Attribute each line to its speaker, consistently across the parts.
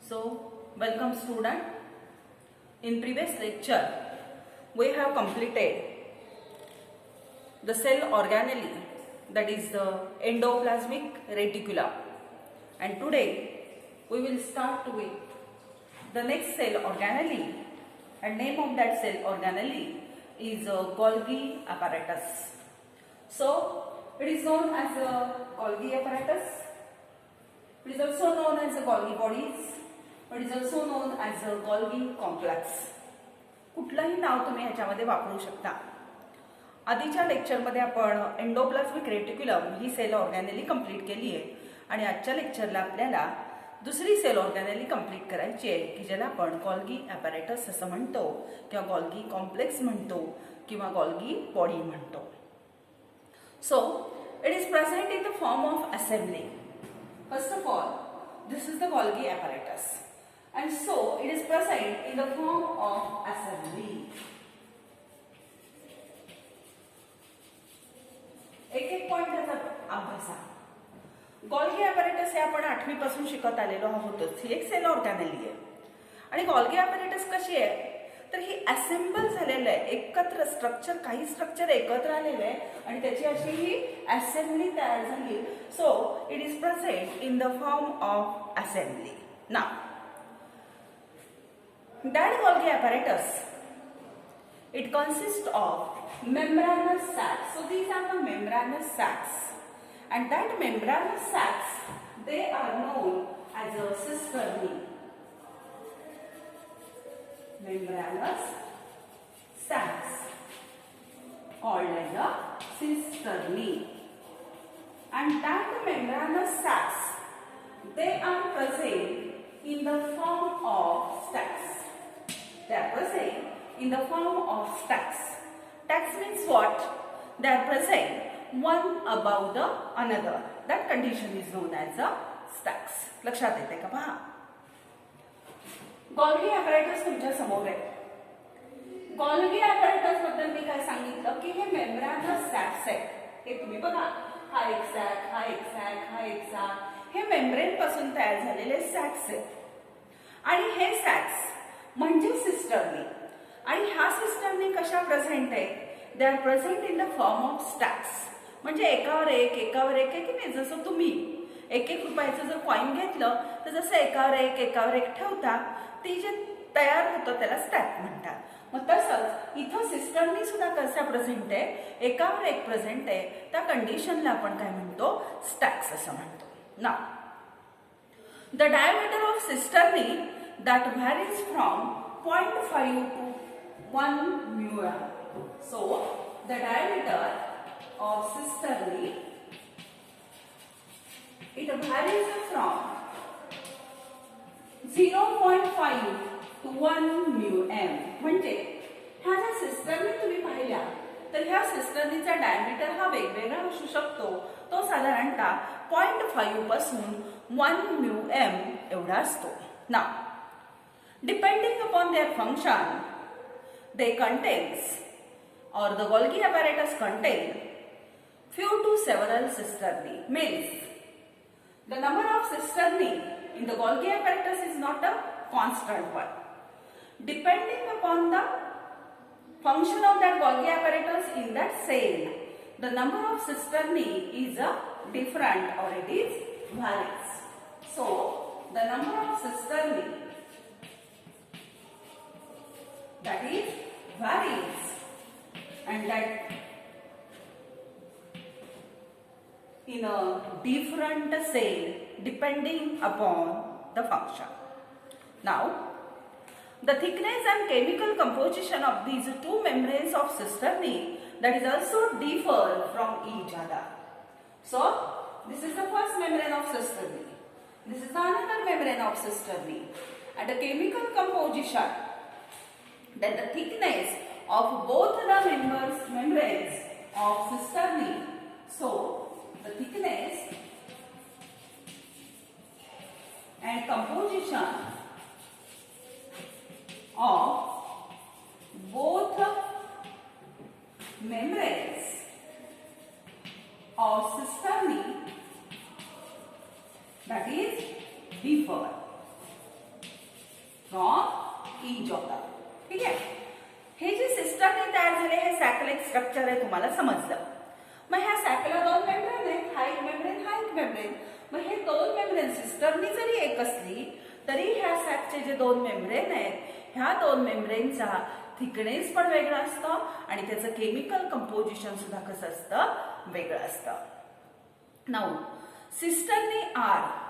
Speaker 1: So, welcome student. In previous lecture, we have completed the cell organelle, that is the endoplasmic reticulum, and today we will start with the next cell organelle, and name of that cell organelle is Golgi apparatus. So, it is known as a Golgi apparatus. It is also known as the Golgi bodies. It is also known as a Golgi complex. कुठलंही नाव तुम्ही ह्याच्यामध्ये वापरू शकता. आधीच्या लेक्चरमध्ये आपण endoplasmic reticulum ही sale ऑर्गॅनेली complete केली आहे आणि आजच्या लेक्चरला आपल्याला दुसरी सेल ऑर्गॅनेली कंप्लीट करायची आहे की ज्याला आपण गॉल्गी ॲपॅरेटस असं म्हणतो किंवा गॉल्गी कॉम्प्लेक्स म्हणतो किंवा गॉल्गी बॉडी म्हणतो. So, it is present in the form of assembly. First of all, this is the Golgi apparatus, and so it is present in the form of assembly. एक point त्याचा अभ्यासा. Golgi apparatus हे आपण 8वी पासून शिकत आलेलो आहोतच. ही एक सेल ऑर्गॅनेली आहे आणि गॉल्गी ॲपॅरेटस कशी आहे तर ही असेंबल झालेलं आहे, एकत्र स्ट्रक्चर, काही स्ट्रक्चर एकत्र आलेलं आहे आणि त्याची अशी ही असेंबली तयार झाली. So it is present in the form of assembly. Now that Golgi apparatus, it consists of membranous sacs. So these are the membranous sacs, and that membranous sacs, they are known as a cisternae. Membranous sacs called as a cisternae, and that membranous sacs, they are present in the form of stacks. They are present in the form of stacks. Stacks means what? They are present one above the another. That condition is known as a stacks. लक्षात येते का पहा. Golgi apparatus तुमच्या समोर आहे. Golgi apparatus बद्दल मी काय सांगितलं की हे मेम्ब्रानस सॅक्स आहेत. हे तुम्ही बघा, हा एक सॅक, हा एक सॅक, हा एक सॅक, हे मेम्ब्रेन पासून तयार झालेले सॅक्स आहेत आणि हे सॅक्स म्हणजे सिस्टर्नी. आणि ह्या सिस्टर्नी कशा प्रेझेंट आहे? They are present in the form of stacks. म्हणजे एकावर एक आहे की नाही, जसं तुम्ही एक रुपयाचं जर कॉइन घेतलं तर जसं एकावर एक ठेवता ती जे तयार होतं त्याला स्टॅक म्हणतात. मग तसंच इथं सिस्टर्नी सुद्धा कशा प्रेझेंट आहे? एकावर एक प्रेझेंट आहे. त्या कंडिशनला आपण काय म्हणतो? स्टॅक्स असं म्हणतो. नाव the diameter of cisternae that varies from 0.5 to 1 μm. So, the diameter of cisternae, it varies from 0.5 to 1 μm. म्हणजे ह्या ज्या सिस्टर्नी तुम्ही पाहिल्या तर ह्या सिस्टर्नीचा डायमीटर हा वेगवेगळा असू शकतो. तो साधारणतः 0.5 पासून 1 μm एवढा असतो. नाव depending upon their function, they contains, or the Golgi apparatus contain few to several cisternae. Means the number of cisternae in the Golgi apparatus is not a constant one. Depending upon the function of that Golgi apparatus in that cell, the number of cisternae is different, or it is varies. So the number of cisternae that is varies, and that in a different cell depending upon the function. Now, the thickness and chemical composition of these two membranes of cisternae, that is also differ from each other. So, this is the first membrane of cisternae. This is the another membrane of cisternae, and the chemical composition, that the thickness of both the membranes of cisternae, so the thickness and composition of both membranes of cisternae, that is differ. From each other. ठीक आहे. हे जे सिस्टमने तयार झाले हे सॅकल एक structure आहे, तुम्हाला समजलं. मग ह्या सॅकला दोन मेम्ब्रेन आहेत, हा एक मेम्ब्रेन, हा एक मेम्ब्रेन. मग हे दोन मेम्ब्रेन सिस्टमनी जरी एक असली तरी ह्या सॅकचे जे दोन मेम्ब्रेन आहेत ह्या दोन मेम्ब्रेनचा थिकनेस पण वेगळा असतं आणि त्याचं केमिकल कंपोजिशन सुद्धा कसं असतं, वेगळं असतं. Now cisternae are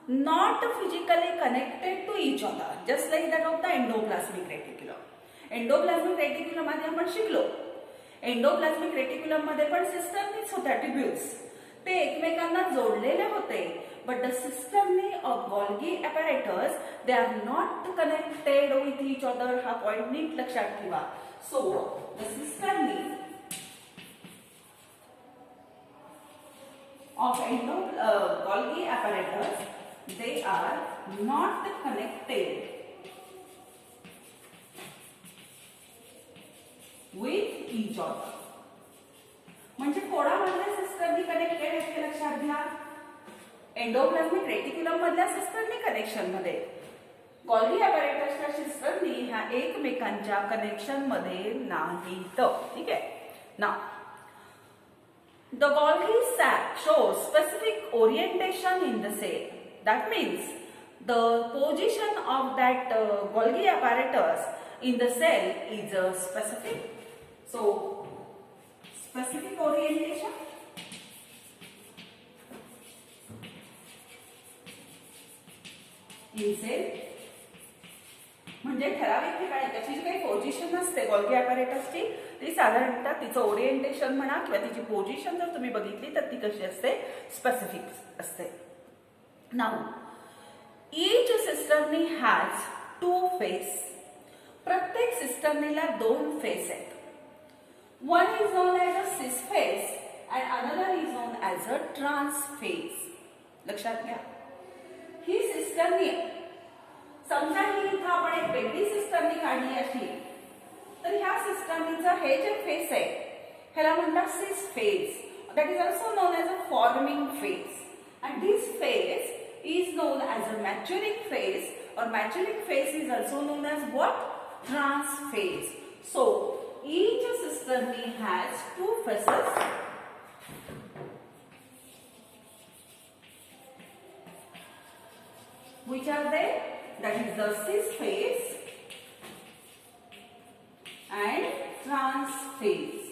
Speaker 1: not physically connected to each other, just like that of the endoplasmic reticulum. Endoplasmic reticulum मध्ये आपण शिकलो. एंडोप्लाझ्मिक रेटिक्युलम मध्ये पण सिस्टमनीच होत्या ट्युब्युल्स, ते एकमेकांना जोडलेले होते. But the cisternae of Golgi apparatus they are not connected with each other. हा पॉइंट नीट लक्षात ठेवा. So the cisternae of Golgi apparatus they are not connected with each other. म्हणजे कोणामधल्या सिस्टमनी कनेक्टेड आहेत ते लक्षात घ्या. एंडोप्लाझ्मिक रेटिक्युलम मधल्या सिस्टमनी कनेक्शन मध्ये, गोल्गी apparatusच्या सिस्टमनी ह्या एकमेकांच्या कनेक्शन मध्ये नाहीत. ठीक आहे ना. The Golgi sac shows specific orientation in the cell. That means the position of that Golgi apparatus in the cell is specific. So, specific orientation in cell म्हणजे ठराविक ठिकाणी त्याची जी काही पोझिशन असते गोल्गी apparatusची ती साधारणतः तिचं ओरिएंटेशन म्हणा किंवा तिची पोझिशन जर तुम्ही बघितली तर ती कशी असते, स्पेसिफिक असते. Now each cisternae has two face. प्रत्येक सिस्टमनीला दोन फेस आहेत. One is known as a cis face and another is known as a trans face. लक्षात घ्या. ही सिस्टमनी समजा ही इथं आपण एक वेगळी सिस्टमनी काढली अशी तर ह्या सिस्टमनीचं हे जे फेस आहे ह्याला म्हणतात cis face. That is also non as a forming face. And this face is known as a maturing phase, or maturing phase is also known as what? Trans phase. So each system has two phases. Which are they? That is the cis phase and trans phase.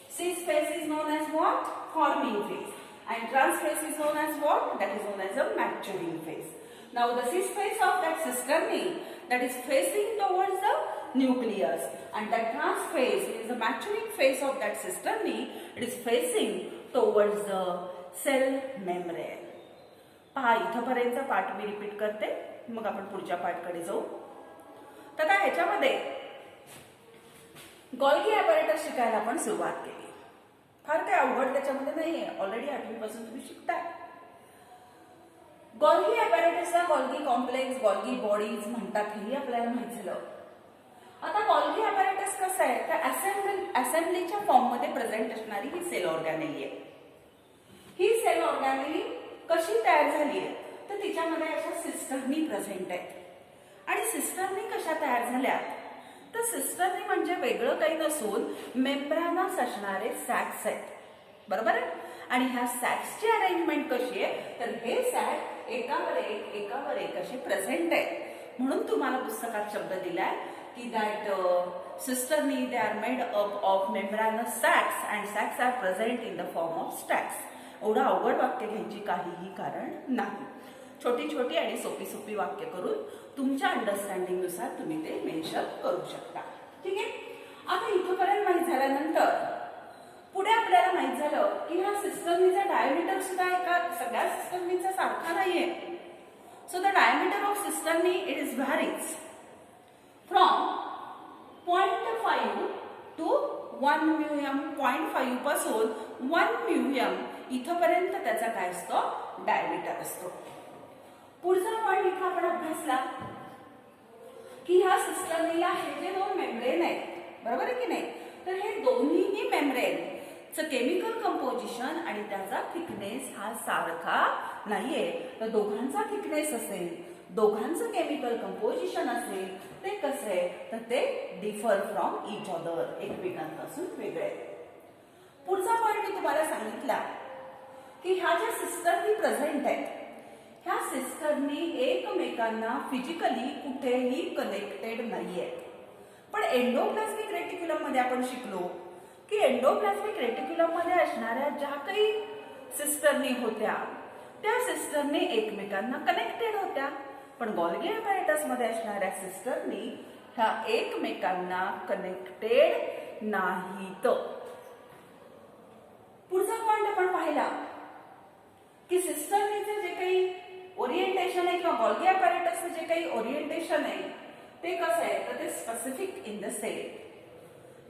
Speaker 1: Cis phase is known as what? Forming phase. And trans phase is known as what? That is known as a maturing phase. Now the cis phase of that system that is facing towards the nucleus, and that trans phase is the maturing phase of that system. It is facing towards the cell membrane. पहा इथपर्यंतचा पाठ मी repeat करते, मग आपण पुढच्या पाठकडे जाऊ. तर आता ह्याच्यामध्ये गोल्गी apparatus शिकायला आपण सुरुवात केली. फार काही अवघड त्याच्यामध्ये नाहीये, ऑलरेडी 8वी पासून तुम्ही शिकताय. गोल्गी apparatusला गोल्गी कॉम्प्लेक्स, गोल्गी बॉडीज म्हणतात हेही आपल्याला माहित झालं. आता गोल्गी apparatus कसं आहे तर असेंब्लीच्या फॉर्म मध्ये प्रेझेंट असणारी ही सेल ऑर्गॅनेली आहे. ही सेल ऑर्गॅनेली कशी तयार झाली आहे तर तिच्यामध्ये अशा सिस्टमनी प्रेझेंट आहेत. आणि सिस्टमनी कशा तयार झाल्या तर सिस्टमनी म्हणजे वेगळं काही नसून मेम्ब्रेनस असणारे सॅक्स आहेत. बरोबर आहे. आणि ह्या सॅक्सची अरेंजमेंट कशी आहे तर हे सॅक एकावर एक असे प्रेझेंट आहेत. म्हणून तुम्हाला पुस्तकात शब्द दिलाय की that cisternae they are made up of membranous sacs and sacs are present in the form of stacks. एवढं अवघड वाक्य घ्यायची काहीही कारण नाही. छोटी छोटी आणि सोपी सोपी वाक्य करून तुमच्या अंडरस्टँडिंग नुसार तुम्ही ते मेन्शन करू शकता. ठीक आहे. आता इथपर्यंत माहित झाल्यानंतर पुढे आपल्याला माहित झालं की ह्या सिस्टमचा डायमीटर सुद्धा एका सगळ्या सिस्टमचा सारखा नाहीये. So the diameter of system it is varies from 0.5 to 1 म्यूएम. 0.5 पासून 1 म्यूएम इथपर्यंत त्याचा काय असतो डायमीटर असतो. पुढचा पॉइंट इथं आपण अभ्यासला की ह्या सिस्टमला हे जे दोन मेम्ब्रेन आहेत बरोबर आहे की नाही तर हे दोन्हीही मेम्ब्रेन केमिकल कंपोजिशन आणि त्याचा थिकनेस हा सारखा नाहीये. तर दोघांचा थिकनेस असेल, दोघांचं केमिकल कंपोजिशन असेल, ते कसं आहे तर ते डिफर फ्रॉम इच अदर, एकमेकांपासून वेगळे. पुढचा पॉइंट मी तुम्हाला सांगितला की ह्या ज्या सिस्टरनी प्रेझेंट आहेत, ह्या सिस्टरनी एकमेकांना फिजिकली कुठेही कनेक्टेड नाहीये. पण एंडोप्लाझ्मिक रेटिक्युलम मध्ये आपण शिकलो की एंडोप्लाझ्मिक रेटिक्युलम मध्ये असणाऱ्या ज्या काही सिस्टरनी होत्या त्या सिस्टरनी एकमेकांना कनेक्टेड होत्या. पण गोल्गी ॲपॅरेटस मध्ये असणाऱ्या सिस्टरनी ह्या एकमेकांना कनेक्टेड नाहीत. पुढचा पॉइंट आपण पाहिला की सिस्टरनीचे जे काही ओरिएंटेशन आहे किंवा गोल्गी ॲपॅरेटसचे जे काही ओरिएंटेशन आहे ते कसं आहे तर ते specific in the cell.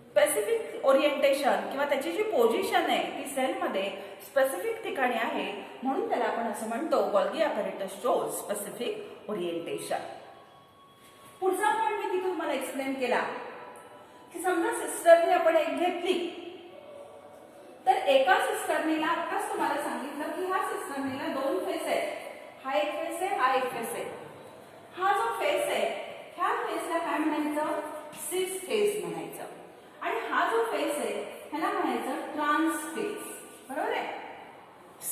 Speaker 1: Specific orientation किंवा त्याची जी पोझिशन आहे ती सेलमध्ये स्पेसिफिक ठिकाणी आहे, म्हणून त्याला आपण असं म्हणतो Golgi apparatus shows specific orientation. पुढचा पॉइंट मी तिथून तुम्हाला एक्सप्लेन केला की समजा सिस्टरनी आपण एक घेतली तर एका सिस्टरनीला आताच तुम्हाला सांगितलं की ह्या सिस्टरनीला दोन फेस आहेत. हा एक फेस आहे, हा एक फेस आहे. हा जो फेस आहे ह्या फेसला काय म्हणायचं, सिस फेस म्हणायचं. आणि हा जो फेस आहे ह्याला म्हणायचं ट्रान्स फेस. बरोबर आहे.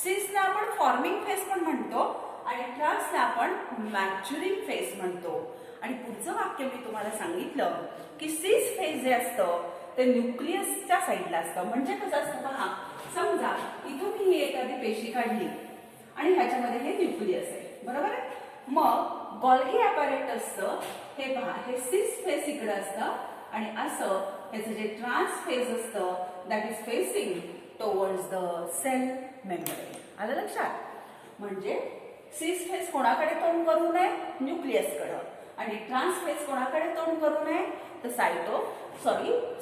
Speaker 1: सिसला आपण फॉर्मिंग फेस पण म्हणतो आणि ट्रान्सला आपण मॅच्युरिंग फेस म्हणतो. आणि पुढचं वाक्य मी तुम्हाला सांगितलं की सिस फेस जे असतं ते न्यूक्लियसच्या साईडला असतं. म्हणजे कसं असतं पहा, समजा इथून मी ही एखादी पेशी काढली आणि ह्याच्यामध्ये हे न्यूक्लियस आहे. बरोबर आहे. मग गोल्गी ॲपॅरेटसचं हे पहा, हे सिस फेस इकडे असतं आणि असं ह्याचं जे ट्रान्स फेस असतं that is facing towards the cell membrane. आलं लक्षात. म्हणजे सिस फेस कोणाकडे तोंड करू नये, न्यूक्लियसकडे. आणि ट्रान्स फेस कोणाकडे तोंड करू नये तर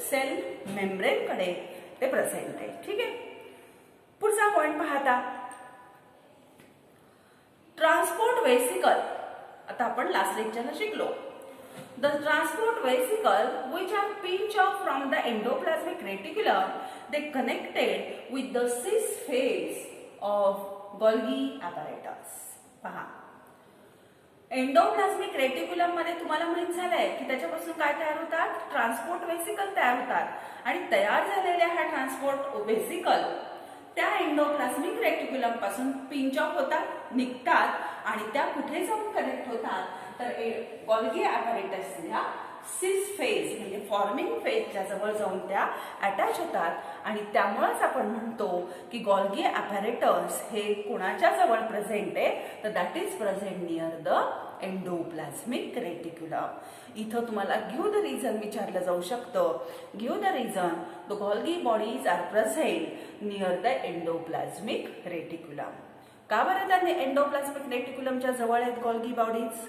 Speaker 1: सेल मेम्ब्रेन कडे ते प्रेझेंट आहे. ठीक आहे. पुढचा पॉइंट पाहता ट्रान्सपोर्ट वेसिकल. आता आपण लास्ट लेक्चरला शिकलो the transport vesicle which are pinch off from the endoplasmic reticulum they connected with the cis phase of Golgi apparatus. पहा, एंडोप्लाझ्मिक रेटिक्युलम मध्ये तुम्हाला माहित झालंय की त्याच्यापासून काय तयार होतात, ट्रान्सपोर्ट वेसिकल तयार होतात. आणि तयार झालेल्या हा ट्रान्सपोर्ट वेसिकल त्या एंडोप्लाझ्मिक रेटिक्युलम पासून पिंच ऑफ होतात, निघतात आणि त्या कुठे जाऊन कनेक्ट होतात तर गोल्गी ॲपॅरेटसच्या सिस फेज म्हणजे फॉर्मिंग फेजच्या जवळ जाऊन त्या अटॅच होतात. आणि त्यामुळेच आपण म्हणतो की गोल्गी ॲपॅरेटस हे कोणाच्या जवळ प्रेझेंट आहे तर that is present near the endoplasmic reticulum. इथं तुम्हाला गिव्ह द रिझन विचारलं जाऊ शकतं. Give the reason the Golgi bodies are present near the endoplasmic reticulum. का बरं त्यांनी एंडोप्लाझ्मिक रेटिक्युलमच्या जवळ आहेत गोल्गी बॉडीज?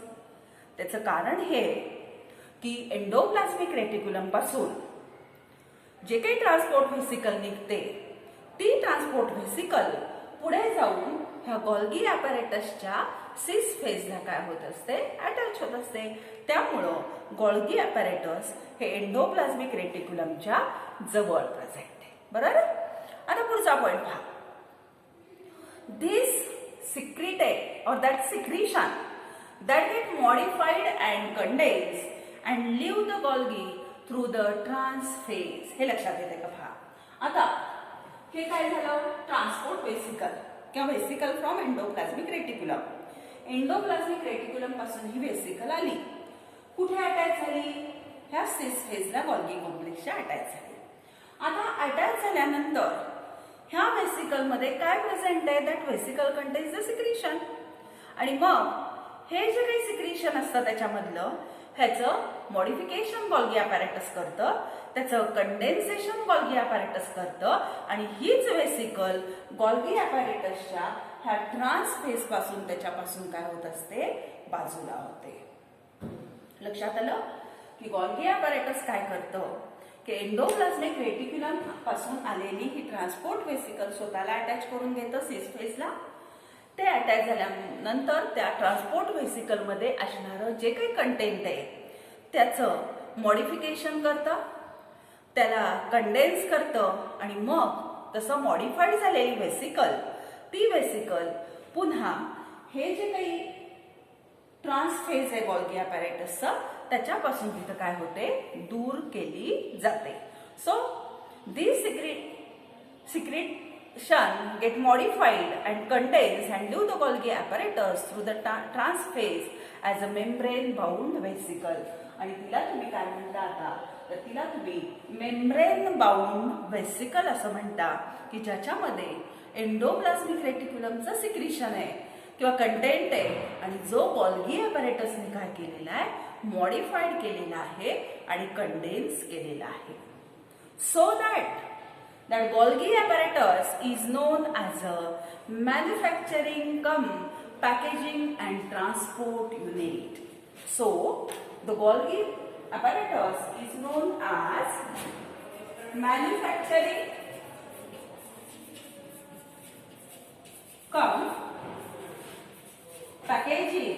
Speaker 1: त्याचं कारण हे की एंडोप्लाझ्मिक रेटिक्युलम पासून जे काही ट्रान्सपोर्ट व्हेसिकल निघते ती ट्रान्सपोर्ट व्हेसिकल पुढे जाऊन ह्या गोल्गी ॲपॅरेटसच्या सिस फेजला काय होत असते, अटॅच होत असते. त्यामुळं गोल्गी ॲपॅरेटस हे एंडोप्लाझ्मिक रेटिक्युलमच्या जवळ प्रेझेंट आहे. बरोबर. आता पुढचा पॉइंट पहा. दिस secreted or that secretion that get modified and condensed and leave the Golgi through the trans phase. हे लक्षात येते का पहा. आता हे काय झालं, ट्रान्सपोर्ट वेसिकल किंवा vesicle from endoplasmic reticulum. Endoplasmic reticulum पासून ही वेसिकल आली, कुठे अटॅच झाली, ह्या सिस फेजला गोल्गी कॉम्प्लेक्सच्या अटॅच झाली. आता अटॅच झाल्यानंतर ह्या वेसिकल मध्ये काय प्रेझेंट आहे, that vesicle contains the secretion. आणि मग हे जे काही सिक्रिशन असतं त्याच्यामधलं ह्याचं मॉडिफिकेशन गोल्गी ॲपॅरेटस करतं, त्याचं कंडेन्सेशन गोल्गी ॲपॅरेटस करतं आणि हीच वेसिकल गोल्गी ॲपॅरेटसच्या ह्या ट्रान्स फेज पासून त्याच्यापासून काय होत असते, बाजूला होते. लक्षात आलं की गोल्गी ॲपॅरेटस काय करतं की एंडोप्लाझ्मिक रेटिक्युलम पासून आलेली ही ट्रान्सपोर्ट वेसिकल स्वतःला अटॅच करून घेतं सिस फेजला. ते अटॅच झाल्यानंतर त्या ट्रान्सपोर्ट व्हेसिकल मध्ये असणारं जे काही कंटेंट आहे त्याचं मॉडिफिकेशन करतं, त्याला कंडेन्स करतं आणि मग तसं मॉडिफाईड झालेली व्हेसिकल, ती व्हेसिकल पुन्हा हे जे काही ट्रान्सफेज आहे गोल्गी ॲपॅरेटसचं त्याच्यापासून तिथं काय होते, दूर केली जाते. So this secretion get modified and contains and leave the Golgi apparatus through the transphase as a membrane bound vesicle. आणि तिला तुम्ही काय म्हणता आता, तर तिला तुम्ही मेम्ब्रेन बाउंड व्हेसिकल असं म्हणता, की ज्याच्यामध्ये एंडोप्लाझ्मिक रेटिक्युलमचं सिक्रिशन आहे किंवा कंटेंट आहे आणि जो गोल्गी ॲपॅरेटसने काय केलेला आहे, मॉडिफाईड केलेला आहे आणि कंडेन्स केलेला आहे. So that Golgi apparatus is known as a manufacturing cum packaging and transport unit. So the Golgi apparatus is known as manufacturing cum packaging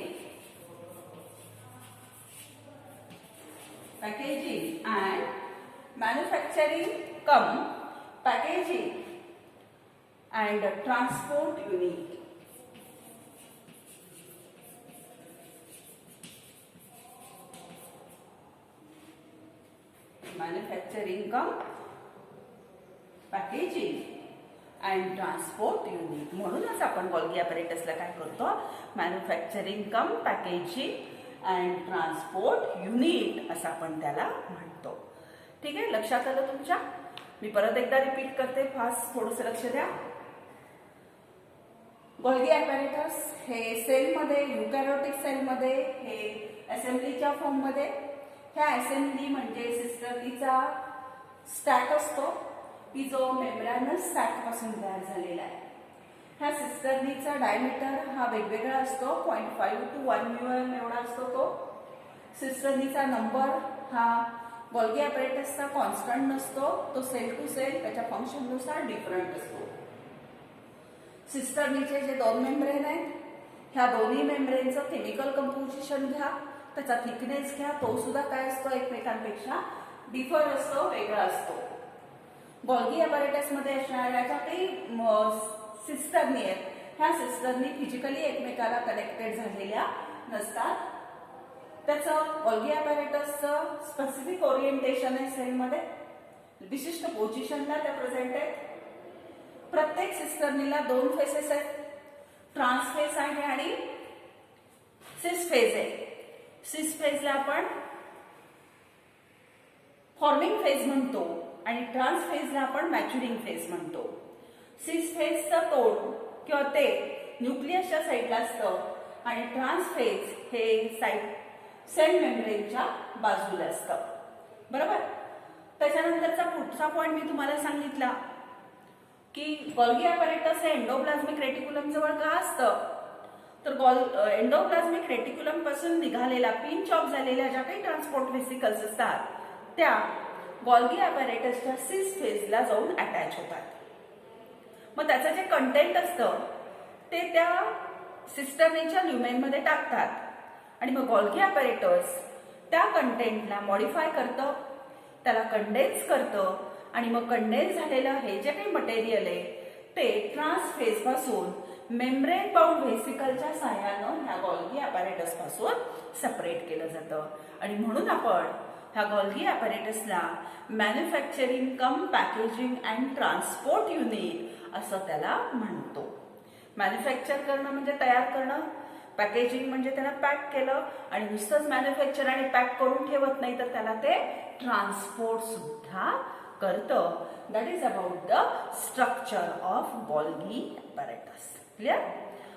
Speaker 1: and manufacturing cum packaging and transport unit. Manufacturing cum packaging and transport unit. म्हणूनच आपण Golgi ॲपॅरेटसला काय करतो, manufacturing cum packaging and transport unit असं आपण त्याला म्हणतो. ठीक आहे, लक्षात आलं तुमच्या? मी परत एकदा रिपीट करते, फास्ट थोडंसं लक्ष द्या. गोल्गी ॲपॅरेटस हे सेलमध्ये, युकॅरियोटिक सेलमध्ये हे असेंब्लीच्या फॉर्ममध्ये, ह्या असेंब्ली म्हणजे सिस्टर्नीचा स्टॅक असतो की जो मेम्ब्रेनस स्टॅकपासून तयार झालेला आहे. ह्या सिस्टर्नीचा डायमीटर हा वेगवेगळा असतो, 0.5 to 1 mm एवढा असतो तो. सिस्टर्नीचा नंबर हा गोल्गी ॲपॅरेटसचा कॉन्स्टंट नसतो, तो सेल टू सेल त्याच्या फंक्शननुसार डिफरंट असतो. सिस्टर्नीचे जे दोन मेम्ब्रेन आहेत, ह्या दोन्ही मेम्ब्रेनचं केमिकल कंपोजिशन घ्या, त्याचा थिकनेस घ्या, तो सुद्धा काय असतो, एकमेकांपेक्षा डिफर असतो, वेगळा असतो. गोल्गी ॲपॅरेटसमध्ये असणाऱ्या ज्या काही सिस्टर्नी आहेत, ह्या सिस्टर्नी फिजिकली एकमेकाला कनेक्टेड झालेल्या नसतात. त्याचं गोल्गी ॲपॅरेटसचं स्पेसिफिक ओरिएंटेशन आहे सेलमध्ये, विशिष्ट पोझिशनला त्या प्रेझेंट आहेत. प्रत्येक सिस्टर्नीला दोन फेसेस आहेत, ट्रान्सफेज आहे आणि सिस फेज आहे. सिस फेजला आपण फॉर्मिंग फेज म्हणतो आणि ट्रान्स फेजला आपण मॅच्युरिंग फेज म्हणतो. सिस फेजचं तोड किंवा ते न्यूक्लियसच्या साईडला असतं आणि ट्रान्स फेज हे साईड सेल मेम्ब्रेनच्या बाजूला असतं. बरोबर. त्याच्यानंतरचा पुढचा पॉइंट मी तुम्हाला सांगितला की गोल्गी ॲपॅरेटस हे एंडोप्लाझ्मिक रेटिक्युलम जवळ का असतं, तर एंडोप्लाझ्मिक रेटिक्युलम पासून निघालेला पिंच ऑफ झालेल्या ज्या काही ट्रान्सपोर्ट व्हेसिकल्स असतात त्या गोल्गी ॲपॅरेटसच्या सिस फेजला जाऊन अटॅच होतात. मग त्याचं जे कंटेंट असतं ते त्या सिस्टर्नीच्या ल्युमेनमध्ये टाकतात आणि मग गोल्गी ॲपॅरेटस त्या कंटेंटला मॉडिफाय करतं, त्याला कंडेन्स करतं आणि मग कंडेन्स झालेलं हे जे काही मटेरियल आहे ते ट्रान्स फेज पासून मेम्ब्रेन बाउंड व्हेसिकलच्या सहाय्यानं ह्या गोल्गी ॲपॅरेटस पासून सेपरेट केलं जातं. आणि म्हणून आपण ह्या गोल्गी ॲपॅरेटसला manufacturing cum packaging and transport unit असं त्याला म्हणतो. मॅन्युफॅक्चर करणं म्हणजे तयार करणं, पॅकेजिंग म्हणजे त्याला पॅक केलं आणि नुसतंच मॅन्युफॅक्चर आणि पॅक करून ठेवत नाही तर त्याला ते ट्रान्सपोर्ट सुद्धा करतं. That is about the structure of Golgi apparatus. Clear.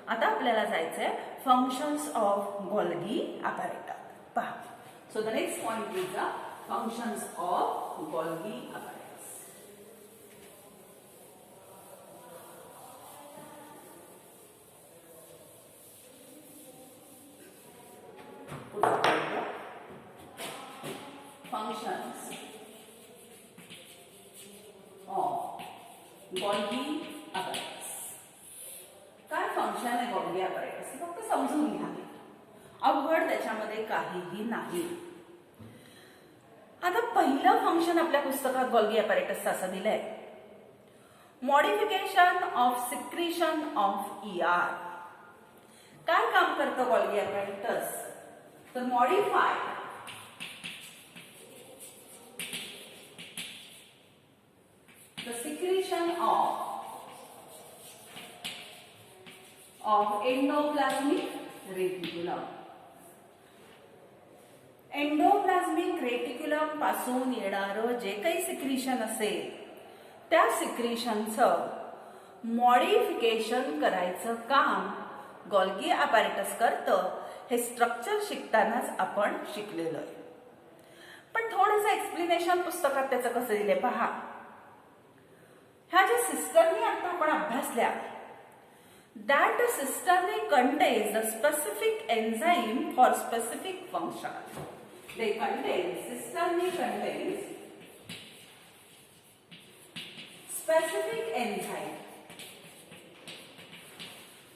Speaker 1: आता आपल्याला जायचंय फंक्शन्स ऑफ गोल्गी ॲपॅरेटस. पहा. So the next point is the functions of Golgi apparatus. Functions of Golgi apparatus. काय फंक्शन आहे गोल्गी ॲपॅरेटस फक्त समजून घ्या, अवघड त्याच्यामध्ये काहीही नाही. आता पहिलं फंक्शन आपल्या पुस्तकात गोल्गी ॲपॅरेटसचं असं दिलंय, modification of secretion of ER. काय काम करतं गोल्गी apparatus? तर modify the secretion of endoplasmic reticulum. Endoplasmic reticulum पासून येणारं जे काही सिक्रीशन असेल त्या सिक्रीशनचं मॉडिफिकेशन करायचं काम गोल्गी apparatus करतं. हे स्ट्रक्चर शिकतानाच आपण शिकलेलो आहे. पण थोडंसं एक्सप्लेनेशन पुस्तकात त्याचं कसं दिलंय पहा. ह्या ज्या सिस्टरनी आता आपण अभ्यासल्या that cistern contains the specific enzyme for specific function. They contain, cistern contains specific enzyme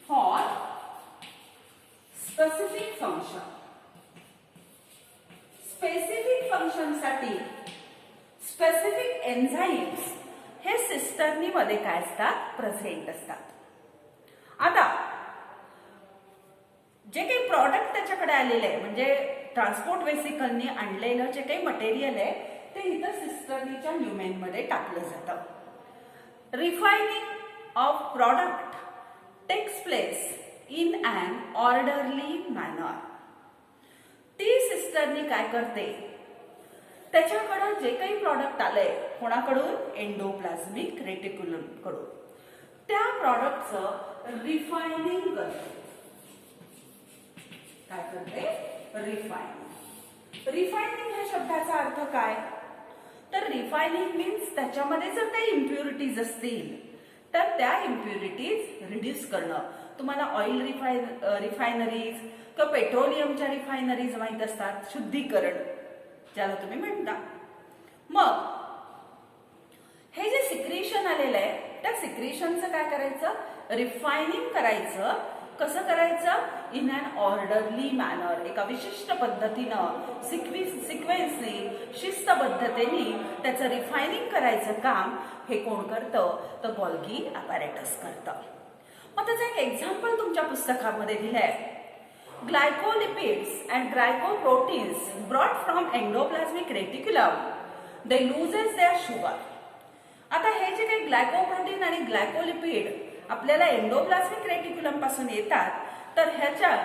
Speaker 1: for specific function. Specific function साठी specific enzymes हे सिस्टर्नी मध्ये काय असतात? प्रेझेंट असतात. आता जे काही प्रॉडक्ट त्याच्याकडे आलेले आहे म्हणजे ट्रान्सपोर्ट वेसिकलनी आणलेलं जे काही मटेरियल आहे ते इथं सिस्टर्नीच्या न्यूमेन मध्ये टाकलं जातं. Refining of product takes place in an orderly manner. ती सिस्टर्नी काय करते? त्याच्याकडं जे काही प्रॉडक्ट आलंय कोणाकडून? एंडोप्लाझ्मिक रेटिक्युलम कडून. त्या प्रॉडक्टचं रिफायनिंग करते. काय करते? रिफायनिंग. रिफायनिंग या शब्दाचा अर्थ काय? तर रिफायनिंग मीन्स त्याच्यामध्ये जर काही इम्प्युरिटीज असतील तर त्या इम्प्युरिटीज रिड्यूस करणं. तुम्हाला ऑइल रिफायनरीज किंवा पेट्रोलियमच्या रिफायनरीज माहीत असतात, शुद्धीकरण ज्याला तुम्ही म्हणता. मग हे जे सिक्रीशन आलेलं आहे त्या सिक्रीशनचं काय करायचं? रिफायनिंग करायचं. कसं करायचं? In an orderly manner. एका विशिष्ट पद्धतीनं सिक्वेन्सने शिस्तबद्धतेने त्याचं रिफायनिंग करायचं काम हे कोण करतं? तर गोल्गी apparatus करतं. मग त्याचं एक एक्झाम्पल तुमच्या पुस्तकामध्ये दिलंय. Glycolipids and glycoproteins brought from endoplasmic reticulum they loses their sugar. आता हे जे काही ग्लायकोप्रोटीन आणि ग्लायकोलिपिड आपल्याला एंडोप्लाझ्मिक रेटिक्युलम पासून येतात तर ह्याच्या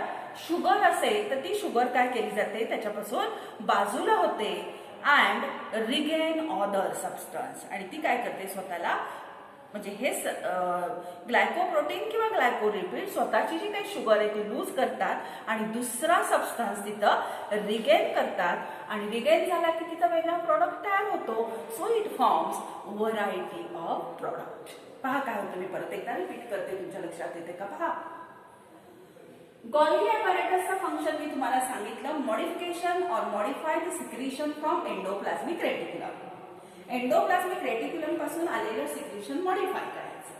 Speaker 1: शुगर असेल तर ती शुगर काय केली जाते? त्याच्यापासून बाजूला होते अँड रिगेन अदर सबस्टन्स. आणि ती काय करते? स्वतःला म्हणजे हे ग्लायकोप्रोटीन किंवा ग्लायकोलिपिड स्वतःची जी काही शुगर आहे ती लूज करतात आणि दुसरा सबस्टन्स तिथं रिगेन करतात आणि रिगेन झाला की तिथं वेगळा प्रॉडक्ट तयार होतो. So it forms variety of product. पहा काय होतं, मी परत एकदा रिपीट करते, तुमच्या लक्षात येते का? पहा, गोल्गी apparatusचं फंक्शन मी तुम्हाला सांगितलं. Modification or modify the secretion from endoplasmic reticulum. Endoplasmic reticulum पासून आलेलं सिक्रीशन मॉडिफाय करायचं.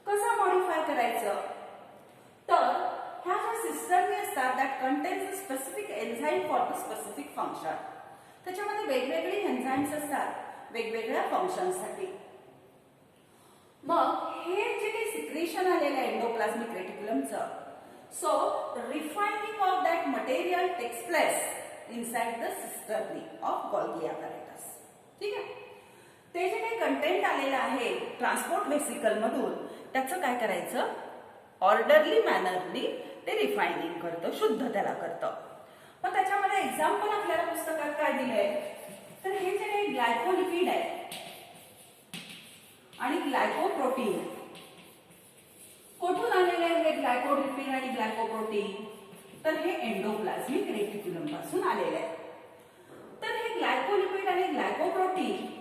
Speaker 1: कसं मॉडिफाय करायचं? तर ह्या ज्या सिस्टर्नी असतात that contains specific enzyme for the specific function. त्याच्यामध्ये वेगवेगळे एन्झाईम्स असतात वेगवेगळ्या फंक्शनसाठी. मग हे जे काही सिक्रीशन आलेलं आहे एंडोप्लाझ्मिक रेटिक्युलमचं, so refining of that material takes place inside the cisternae of Golgi apparatus. ठीक आहे. ते जे काही कंटेंट आलेलं आहे ट्रान्सपोर्ट व्हेसिकल मधून त्याचं काय करायचं? ऑर्डरली मॅनरली ते रिफायनिंग करतं, शुद्ध त्याला करतं. मग त्याच्यामध्ये एक्झाम्पल आपल्याला पुस्तकात काय दिलंय? तर हे जे काही ग्लायकोलिपिड आहे आणि ग्लायकोप्रोटीन कुठून आलेले आहे? हे ग्लायकोलिपिड आणि ग्लायकोप्रोटीन तर हे एंडोप्लाझ्मिक रेटिक्युलम पासून आलेले आहे. तर हे ग्लायकोलिपिड आणि ग्लायकोप्रोटीन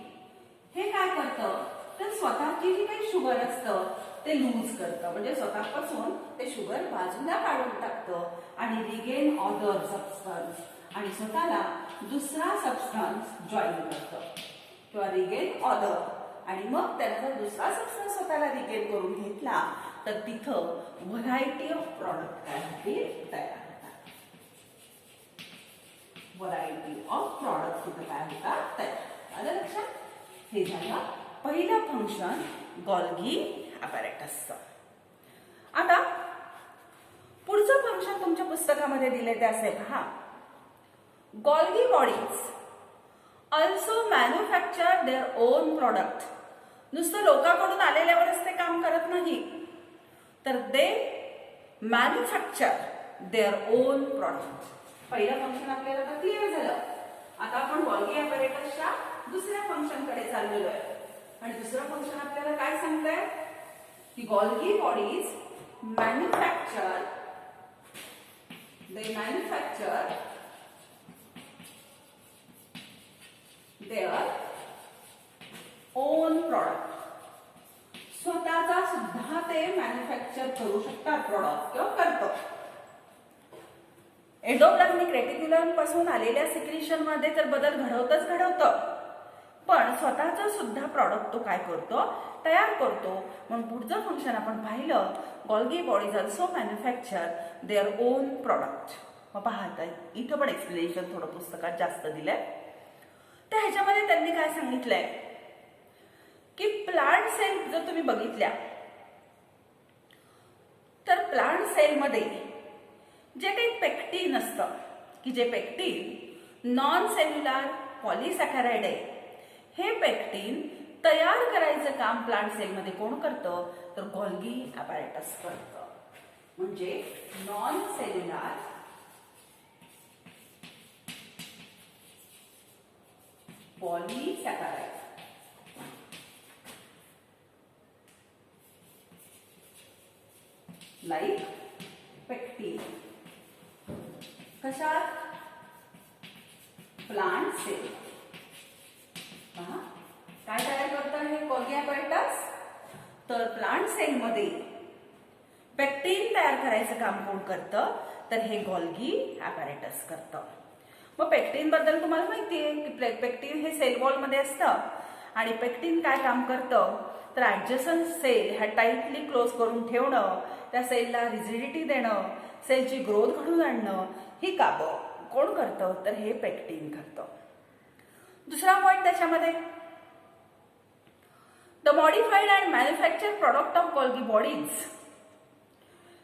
Speaker 1: हे काय करतं? तर स्वतःची जी काही शुगर असतं ते लूज करतं, म्हणजे स्वतःपासून ते शुगर बाजूला काढून टाकतं आणि रिगेन अदर सबस्टन्स आणि स्वतःला दुसरा सबस्टन्स जॉईन करतं किंवा रिगेन अदर. आणि मग त्याचा दुसरा सबस्टन्स स्वतःला रिगेन करून घेतला तर तिथं व्हरायटी ऑफ प्रॉडक्ट काय होतील? तयार होतात. व्हरायटी ऑफ प्रॉडक्ट तिथं काय होतात? तयार. आलं लक्षात? हे झालं पहिलं फंक्शन गॉल्गी ॲपॅरेटसचं. आता पुढचं फंक्शन तुमच्या पुस्तकामध्ये दिले ते असे पहा. Golgi bodies also manufacture their own product. नुसतं लोकांकडून आलेल्यावरच ते काम करत नाही, तर दे मॅन्युफॅक्चर देअर ओन प्रॉडक्ट. पहिलं फंक्शन आपल्याला आता क्लिअर झालं. आता आपण गॉल्गी ॲपॅरेटसच्या दुसऱ्या फंक्शनकडे चाललेलो आहे. आणि दुसरं फंक्शन आपल्याला काय सांगतंय की Golgi bodies manufacture their own product. स्वतःचा सुद्धा ते मॅन्युफॅक्चर करू शकतात प्रॉडक्ट किंवा करतात. एंडोप्लाझ्मिक रेटिक्युलम पासून आलेल्या सिक्रिशन मध्ये तर बदल घडवतं, पण स्वतःचं सुद्धा प्रॉडक्ट तो काय करतो, तयार करतो. म्हणून पुढचं फंक्शन आपण पाहिलं, Golgi bodies also manufacture their own product. मग पाहता इथं पण एक्सप्लेनेशन थोडं पुस्तकात जास्त दिलंय. तर ह्याच्यामध्ये त्यांनी काय सांगितलंय की प्लांट सेल जर तुम्ही बघितल्या तर प्लांट सेलमध्ये जे काही पेक्टिन असतं, की जे पेक्टिन नॉन सेल्युलर पॉलिसॅकॅराइड आहे, हे पेक्टिन तयार करायचं काम प्लांट सेलमध्ये कोण करतं, तर गॉल्गी ॲपॅरेटस करतं. म्हणजे नॉन सेल्युलर पॉलिसॅकॅराइड लाईक पेक्टिन कशात, प्लांट सेल. काय तयार करतं हे गॉल्गी ॲपॅरेटस, तर प्लांट सेलमध्ये पेक्टिन तयार करायचं काम कोण करतं, तर हे गॉल्गी ॲपॅरेटस करतं. मग पेक्टिन बद्दल तुम्हाला माहिती आहे की पेक्टिन हे सेल वॉल मध्ये असतं. आणि पेक्टिन काय काम करतं, तर ऍडजसंट सेल ह्या टाईटली क्लोज करून ठेवणं, त्या सेलला रिजिडिटी देणं, सेलची ग्रोथ घडवून आणणं, ही कामं कोण करतं, तर हे पेक्टिन करतं. दुसरा पॉइंट त्याच्यामध्ये, the modified and manufacture product of Golgi bodies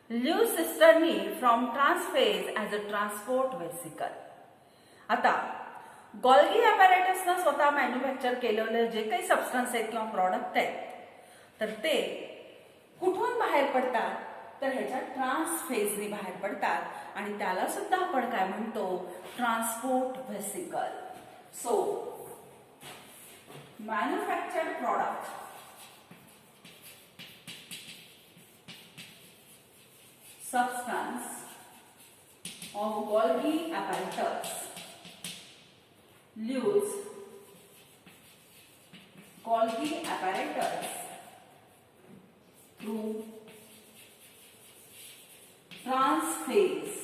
Speaker 1: leave cisternae from trans face as a transport vesicle. आता गॉल्गी ॲपॅरेटसनं स्वतः मॅन्युफॅक्चर केलेले जे काही सबस्टन्स आहेत किंवा प्रॉडक्ट आहेत, तर ते कुठून बाहेर पडतात, तर ह्याच्या ट्रान्सफेजने बाहेर पडतात. आणि त्याला सुद्धा आपण काय म्हणतो, transport vesicle. So manufactured product substance of Golgi apparatus leaves Golgi apparatus through transphase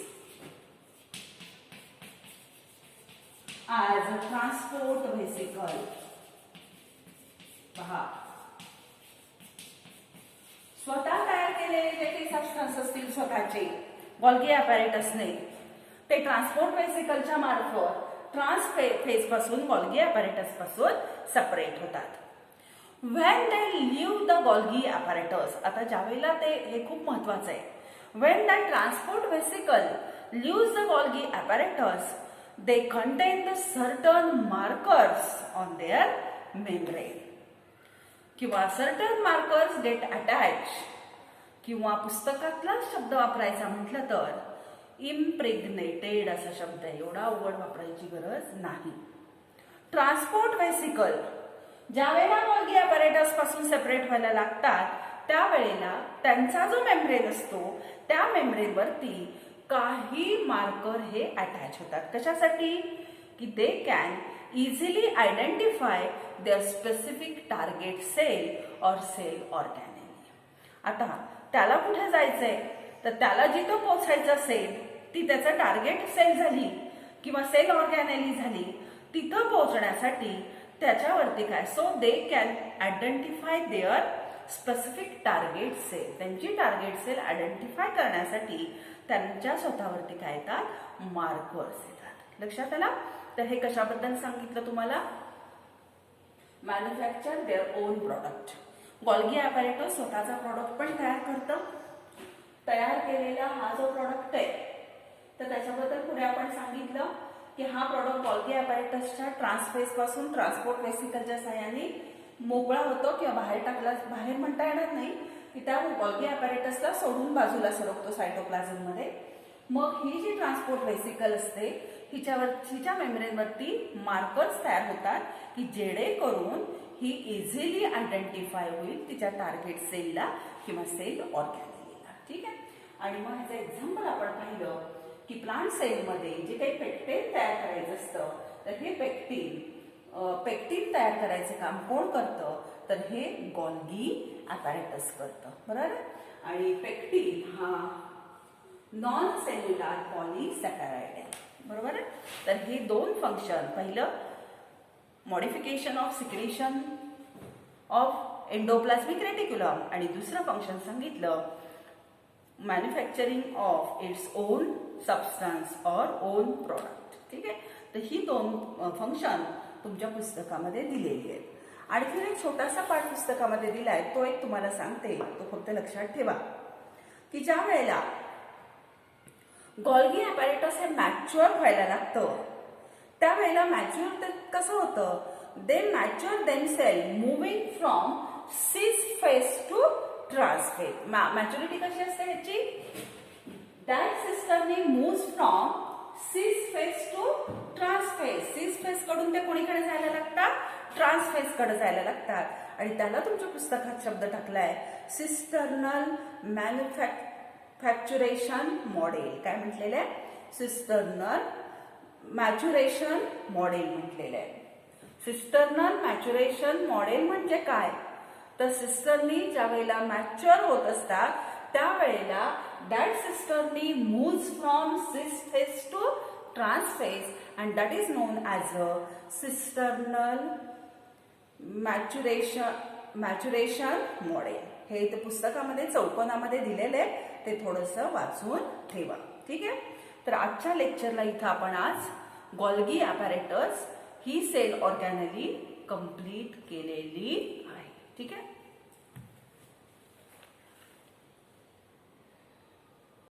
Speaker 1: as a transport vesicle. पहा, स्वतः तयार केलेले जे काही सबस्टन्स असतील स्वतःचे गॉल्गी ॲपॅरेटसने, ते ट्रान्सपोर्ट व्हेसिकलच्या मार्फत ट्रान्सफेज पासून गॉल्गी ॲपॅरेटस पासून सेपरेट होतात. When they leave the Golgi apparatus. आता ज्यावेळेला ते, हे खूप महत्वाचं आहे, when the transport vesicle leaves the Golgi apparatus they contain the certain markers on their membrane. किंवा सर्टन मार्कर्स गेट अटॅच, किंवा पुस्तकातला शब्द वापरायचा म्हटलं तर इम्प्रेग्नेटेड असा शब्द आहे, एवढा अवघड वापरायची गरज नाही. ट्रान्सपोर्ट व्हेसिकल ज्यावेळेला गॉल्गी ॲपॅरेटस पासून सेपरेट व्हायला लागतात, त्यावेळेला त्यांचा जो मेम्ब्रेन असतो, त्या मेम्ब्रेनवरती काही मार्कर हे अटॅच होतात. कशासाठी, की they can easily identify their specific target cell or cell organelle. आता त्याला कुठे जायचंय, तर त्याला जिथं पोहोचायचं असेल ती त्याचं टार्गेट सेल झाली किंवा सेल ऑर्गॅनेली झाली, तिथं पोहोचण्यासाठी त्याच्यावरती काय, so they can identify their specific target cell. त्यांची टार्गेट सेल आयडेंटिफाय करण्यासाठी त्यांच्या स्वतःवरती काय येतात, मार्कर्स येतात. लक्षात आला. तर हे कशाबद्दल सांगितलं तुम्हाला, manufacture their own product. Golgi apparatus स्वतःचा प्रॉडक्ट पण तयार करतं. तयार केलेला हा जो प्रॉडक्ट आहे तर त्याच्याबद्दल पुढे आपण सांगितलं की हा प्रॉडक्ट गॉल्गी ॲपॅरेटसच्या ट्रान्सफेस पासून ट्रान्सपोर्ट वेसिकलच्या साहाय्याने मोकळा होतो किंवा बाहेर म्हणता येणार नाही की त्या गॉल्गी ॲपॅरेटसला सोडून बाजूला सरकतो सायटोप्लाझममध्ये. मग ही जी ट्रान्सपोर्ट वेसिकल असते हिच्या मेम्ब्रेनवरती मार्कर्स तयार होतात की जेणेकरून ही इझिली आयडेंटिफाय होईल तिच्या टार्गेट सेलला किंवा सेल ऑर्गॅनेलीला. ठीक आहे. आणि मग ह्याचं एक्झाम्पल आपण पाहिलं की प्लांट सेलमध्ये जे काही पेक्टिन तयार करायचं असतं तर हे पेक्टिन तयार करायचं काम कोण करतं तर हे गॉल्गी ॲपॅरेटस करतं. बरोबर. आणि पेक्टिन हा नॉन सेल्युलर पॉलिसॅकराइड आहे. बरोबर. तर हे दोन फंक्शन, पहिलं modification of secretion of endoplasmic reticulum आणि दुसरं फंक्शन सांगितलं manufacturing of its own substance or own product. ठीक आहे. तर ही दोन फंक्शन तुमच्या पुस्तकामध्ये दिलेली आहेत. आणखी एक छोटासा पाठ पुस्तकामध्ये दिलाय तो एक तुम्हाला सांगते, तो फक्त लक्षात ठेवा की ज्या वेळेला गॉल्गी ॲपॅरेटस हे मॅच्युअर व्हायला लागतं त्यावेळेला मॅच्युअर कसं होतं, दे mature themselves moving from cis face to ट्रान्सफेज. Maturity कशी असते ह्याची, that सिस्टमनी moves from cis face to ट्रान्सफेज. सिस फेज कडून ते कोणीकडे जायला लागतात, ट्रान्सफेज कडे जायला लागतात. आणि त्याला तुमच्या पुस्तकात शब्द टाकलाय सिस्टर्नल मॅन्युफॅक्चरेशन मॉडेल. काय म्हटलेलं आहे, सिस्टर्नल मॅच्युरेशन मॉडेल म्हटलेलं आहे. सिस्टर्नल मॅच्युरेशन मॉडेल म्हणजे काय तर सिस्टरनी ज्या वेळेला मॅच्युअर होत असतात त्यावेळेला that cisternae moves from cis face to trans face and that is known as a cisternal maturation model. हे इथे पुस्तकामध्ये चौकोनामध्ये दिलेले आहे, ते थोडंसं वाचून ठेवा. ठीक आहे. तर आजच्या लेक्चरला इथं आपण आज गॉल्गी ॲपॅरेटस ही सेल ऑर्गॅनेली कंप्लीट केलेली आहे. ठीक आहे.